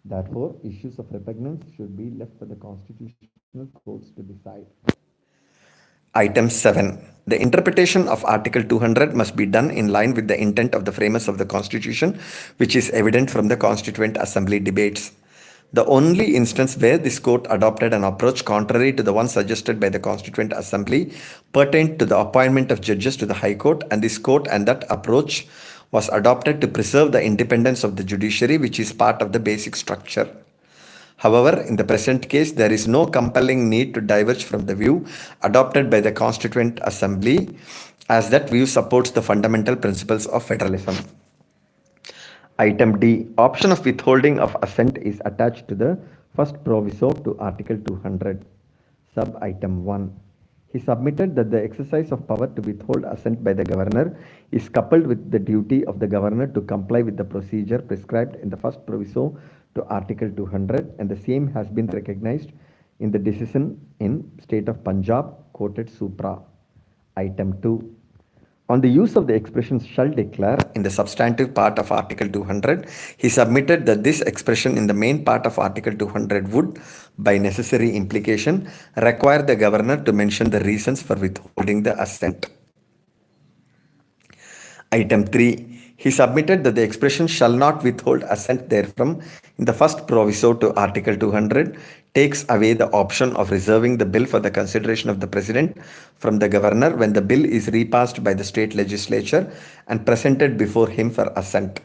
Therefore, issues of repugnance should be left for the constitutional courts to decide. Item 7. The interpretation of Article 200 must be done in line with the intent of the framers of the Constitution, which is evident from the Constituent Assembly debates. The only instance where this court adopted an approach contrary to the one suggested by the Constituent Assembly pertained to the appointment of judges to the High Court, and this court and that approach was adopted to preserve the independence of the judiciary, which is part of the basic structure. However, in the present case, there is no compelling need to diverge from the view adopted by the Constituent Assembly, as that view supports the fundamental principles of federalism. Item D. Option of withholding of assent is attached to the first proviso to Article 200. Sub item 1. He submitted that the exercise of power to withhold assent by the governor is coupled with the duty of the governor to comply with the procedure prescribed in the first proviso to Article 200, and the same has been recognized in the decision in State of Punjab, quoted supra. Item 2. On the use of the expression shall declare in the substantive part of Article 200, he submitted that this expression in the main part of Article 200 would, by necessary implication, require the governor to mention the reasons for withholding the assent. Item 3. He submitted that the expression shall not withhold assent therefrom in the first proviso to Article 200 takes away the option of reserving the bill for the consideration of the President from the Governor when the bill is repassed by the state legislature and presented before him for assent.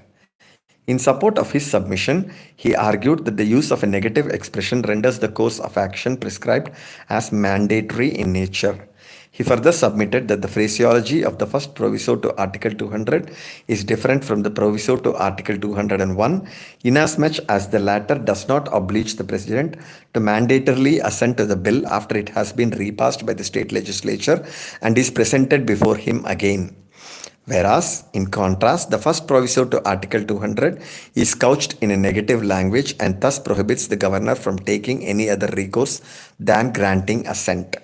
In support of his submission, he argued that the use of a negative expression renders the course of action prescribed as mandatory in nature. He further submitted that the phraseology of the first proviso to Article 200 is different from the proviso to Article 201, inasmuch as the latter does not oblige the President to mandatorily assent to the bill after it has been repassed by the state legislature and is presented before him again. Whereas, in contrast, the first proviso to Article 200 is couched in a negative language and thus prohibits the governor from taking any other recourse than granting assent.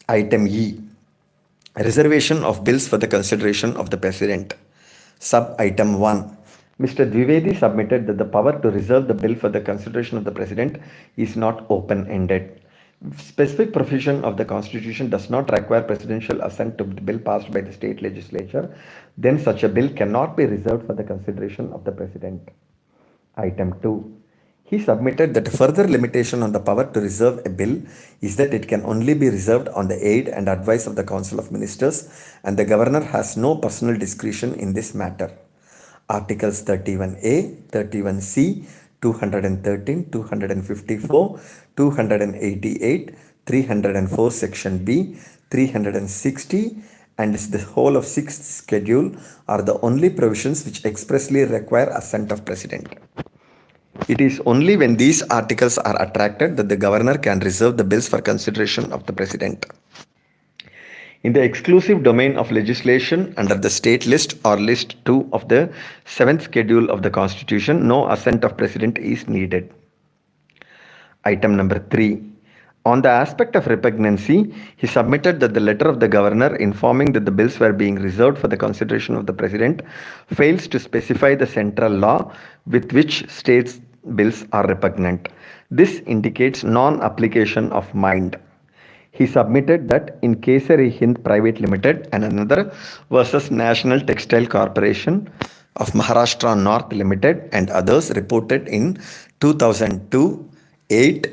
Item E. Reservation of bills for the consideration of the President. Sub item 1. Mr. Dwivedi submitted that the power to reserve the bill for the consideration of the President is not open-ended. Specific provision of the Constitution does not require presidential assent to the bill passed by the state legislature, then such a bill cannot be reserved for the consideration of the President. Item 2. He submitted that a further limitation on the power to reserve a bill is that it can only be reserved on the aid and advice of the Council of Ministers, and the Governor has no personal discretion in this matter. Articles 31A, 31C, 213, 254, 288, 304 Section B, 360 and the whole of 6th schedule are the only provisions which expressly require assent of President. It is only when these articles are attracted that the governor can reserve the bills for consideration of the President. In the exclusive domain of legislation under the state list or list 2 of the 7th schedule of the Constitution, no assent of President is needed. Item number 3. On the aspect of repugnancy, he submitted that the letter of the governor informing that the bills were being reserved for the consideration of the President fails to specify the central law with which states bills are repugnant. This indicates non-application of mind. He submitted that in Kesari Hind Private Limited and another versus National Textile Corporation of Maharashtra North Limited and others reported in 2002 8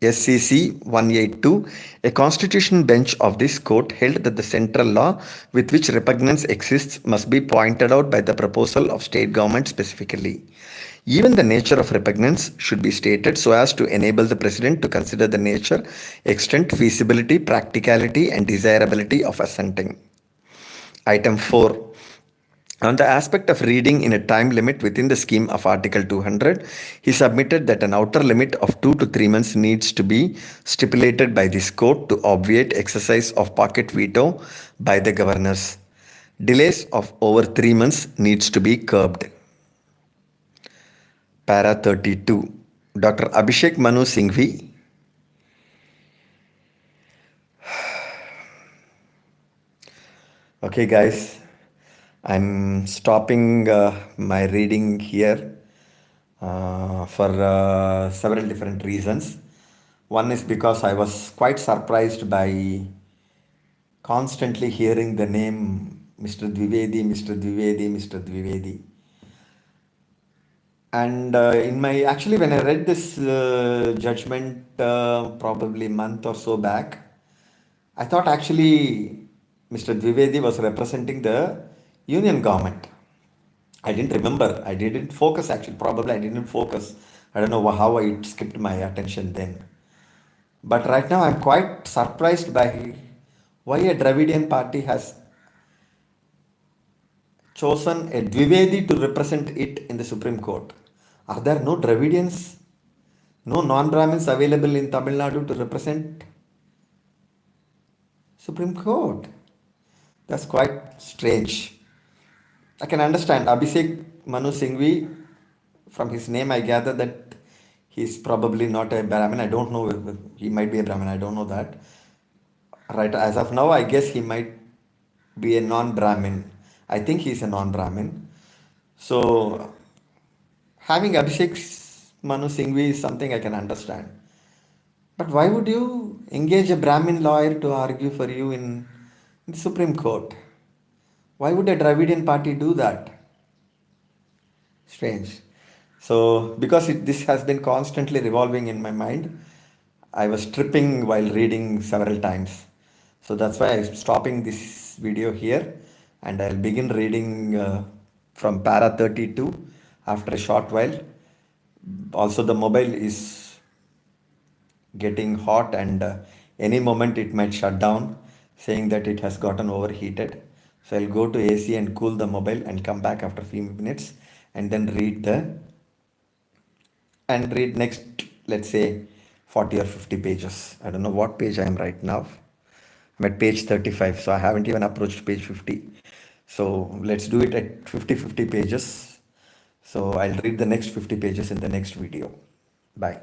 SCC 182, a constitutional bench of this court held that the central law with which repugnance exists must be pointed out by the proposal of state government specifically. Even the nature of repugnance should be stated so as to enable the President to consider the nature, extent, feasibility, practicality, and desirability of assenting. Item 4. On the aspect of reading in a time limit within the scheme of Article 200, he submitted that an outer limit of 2 to 3 months needs to be stipulated by this court to obviate exercise of pocket veto by the governors. Delays of over 3 months needs to be curbed. Para 32. Dr. Abhishek Manu Singhvi. Okay, guys. I'm stopping my reading here for several different reasons. One is because I was quite surprised by constantly hearing the name Mr. Dwivedi, Mr. Dwivedi, Mr. Dwivedi. And in my actually, when I read this judgment probably month or so back, I thought actually Mr. Dwivedi was representing the union government. I didn't remember. I didn't focus actually. Probably I didn't focus. I don't know how it skipped my attention then. But right now I'm quite surprised by why a Dravidian party has chosen a Dwivedi to represent it in the Supreme Court. Are there no Dravidians, no non-Brahmins available in Tamil Nadu to represent Supreme Court? That's quite strange. I can understand Abhishek Manu Singhvi. From his name, I gather that he's probably not a Brahmin. I don't know. He might be a Brahmin. I don't know that. Right. As of now, I guess he might be a non-Brahmin. I think he's a non-Brahmin. So having Abhishek Manu Singhvi is something I can understand. But why would you engage a Brahmin lawyer to argue for you in the Supreme Court? Why would a Dravidian party do that? Strange. So, because this has been constantly revolving in my mind, I was tripping while reading several times. So that's why I'm stopping this video here and I'll begin reading from para 32 after a short while. Also, the mobile is getting hot and any moment it might shut down, saying that it has gotten overheated. So I'll go to AC and cool the mobile and come back after a few minutes and then read next, let's say 40 or 50 pages. I don't know what page I am right now. I'm at page 35, so I haven't even approached page 50. So let's do it at 50 pages. So I'll read the next 50 pages in the next video. Bye.